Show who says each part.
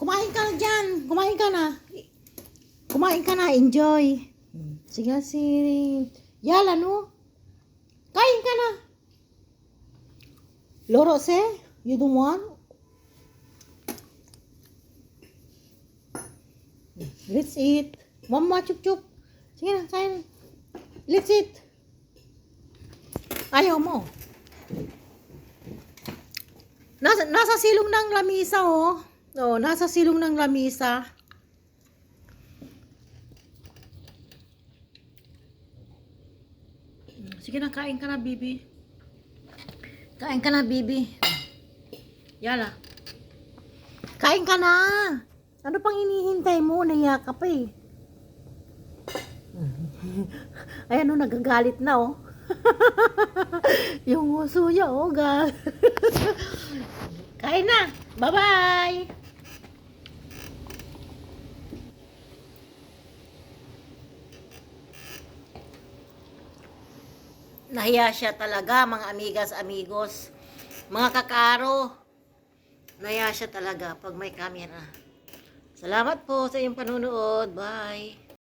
Speaker 1: Kumain ka na dyan. Kumain ka na. Kumain ka na. Enjoy. Sige si... Yala no. Kain ka na. Loro se? You don't want? Let's eat. Mama, chup chup. Sige na, kain. Let's eat. Ayaw mo. Nasa silong ng lamisa, oh. Oh, nasa silong ng lamisa. Sige na, kain ka na, bibi. Kain ka na, bibi. Yala. Kain ka na. Ano pang hinihintay mo? Naiya ka pa eh. Ayan, oh, nagagalit na, oh. Yung uso niya, oh, Kain na. Bye-bye. Nahiya siya talaga, mga amigas, amigos. Mga kakaro. Nahiya siya talaga pag may camera. Salamat po sa iyong panunood. Bye.